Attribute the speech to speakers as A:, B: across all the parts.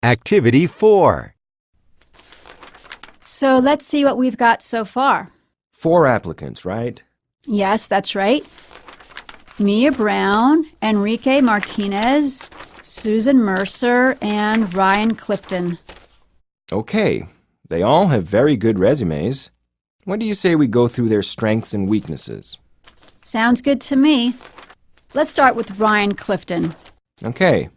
A: Activity 4.
B: So let's see what we've got so far.
C: 4 applicants, right?
B: Yes, that's right. Mia Brown, Enrique Martinez, Susan Mercer, and Ryan Clifton.
C: Okay, they all have very good resumes. What do you say we go through their strengths and weaknesses?
B: Sounds good to me. Let's start with Ryan Clifton.
C: Okay.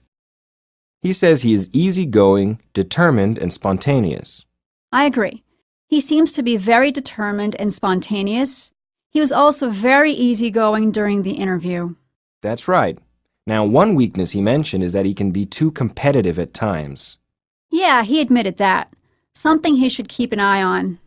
C: He says he is easygoing, determined, and spontaneous.
B: I agree. He seems to be very determined and spontaneous. He was also very easygoing during the interview.
C: That's right. Now, one weakness he mentioned is that he can be too competitive at times.
B: Yeah, he admitted that. Something he should keep an eye on.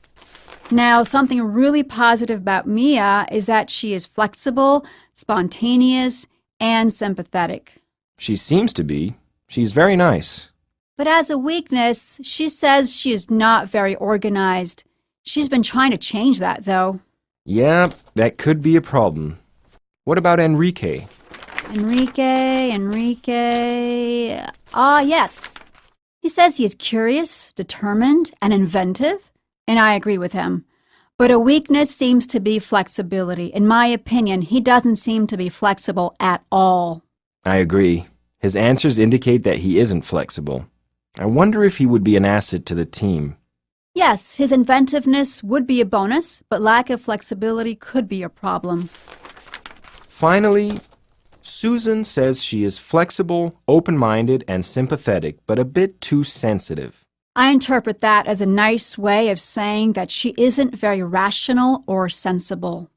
B: Now, something really positive about Mia is that she is flexible, spontaneous, and sympathetic.
C: She seems to be. She's very nice.
B: But as a weakness, she says she is not very organized. She's been trying to change that, though.
C: Yeah, that could be a problem. What about Enrique?
B: Enrique. Yes. He says he is curious, determined, and inventive, and I agree with him. But a weakness seems to be flexibility. In my opinion, he doesn't seem to be flexible at all.
C: I agree. His answers indicate that he isn't flexible. I wonder if he would be an asset to the team.
B: Yes, his inventiveness would be a bonus, but lack of flexibility could be a problem.
C: Finally, Susan says she is flexible, open-minded, and sympathetic, but a bit too sensitive.
B: I interpret that as a nice way of saying that she isn't very rational or sensible.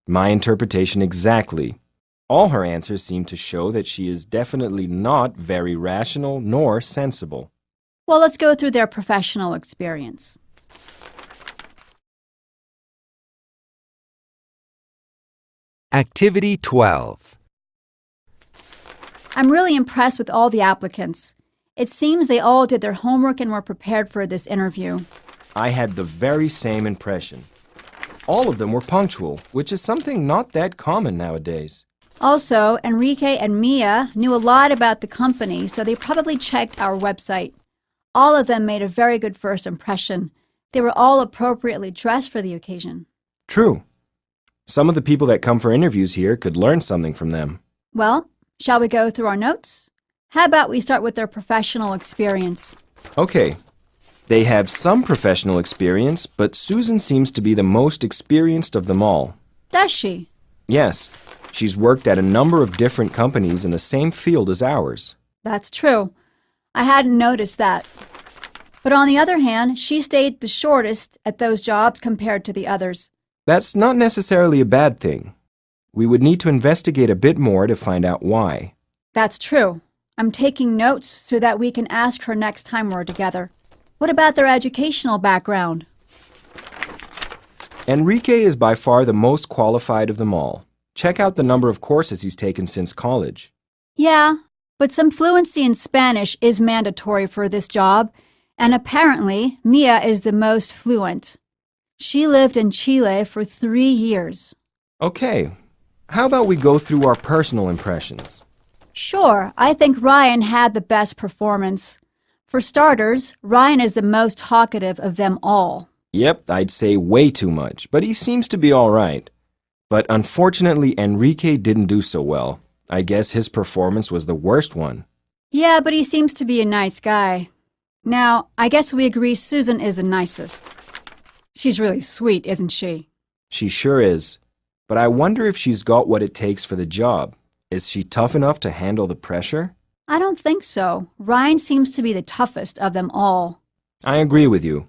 C: My interpretation exactly. All her answers seem to show that she is definitely not very rational nor sensible.
B: Well, let's go through their professional experience.
A: Activity 12.
B: I'm really impressed with all the applicants. It seems they all did their homework and were prepared for this interview.
C: I had the very same impression. All of them were punctual, which is something not that common nowadays.
B: Also, Enrique and Mia knew a lot about the company, so they probably checked our website. All of them made a very good first impression. They were all appropriately dressed for the occasion.
C: True. Some of the people that come for interviews here could learn something from them.
B: Well, shall we go through our notes? How about we start with their professional experience?
C: Okay. They have some professional experience, but Susan seems to be the most experienced of them all.
B: Does she?
C: Yes. She's worked at a number of different companies in the same field as ours.
B: That's true. I hadn't noticed that. But on the other hand, she stayed the shortest at those jobs compared to the others.
C: That's not necessarily a bad thing. We would need to investigate a bit more to find out why.
B: That's true. I'm taking notes so that we can ask her next time we're together. What about their educational background?
C: Enrique is by far the most qualified of them all. Check out the number of courses he's taken since college.
B: Yeah, but some fluency in Spanish is mandatory for this job, and apparently Mia is the most fluent. She lived in Chile for 3 years.
C: Okay, how about we go through our personal impressions?
B: Sure, I think Ryan had the best performance. For starters, Ryan is the most talkative of them all.
C: Yep, I'd say way too much, but he seems to be all right. But unfortunately, Enrique didn't do so well. I guess his performance was the worst one.
B: Yeah, but he seems to be a nice guy. Now, I guess we agree Susan is the nicest. She's really sweet, isn't she?
C: She sure is. But I wonder if she's got what it takes for the job. Is she tough enough to handle the pressure?
B: I don't think so. Ryan seems to be the toughest of them all.
C: I agree with you.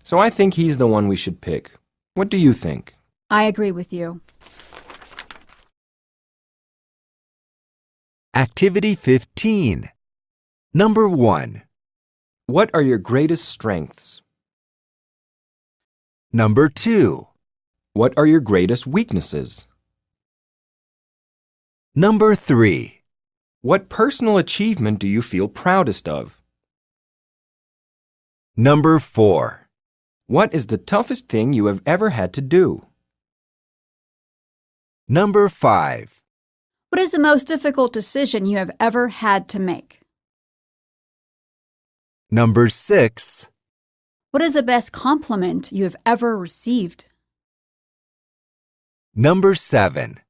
C: So I think he's the one we should pick. What do you think?
B: I agree with you.
A: Activity 15. Number 1.
C: What are your greatest strengths?
A: Number 2.
C: What are your greatest weaknesses?
A: Number 3.
C: What personal achievement do you feel proudest of?
A: Number 4.
C: What is the toughest thing you have ever had to do?
A: Number 5.
B: What is the most difficult decision you have ever had to make?
A: Number 6.
B: What is the best compliment you have ever received?
A: Number 7.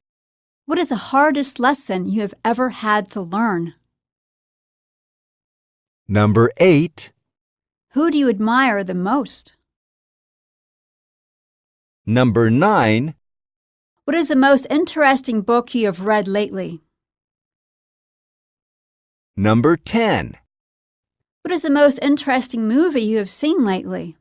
B: What is the hardest lesson you have ever had to learn?
A: Number 8.
B: Who do you admire the most?
A: Number 9.
B: What is the most interesting book you have read lately?
A: Number 10.
B: What is the most interesting movie you have seen lately?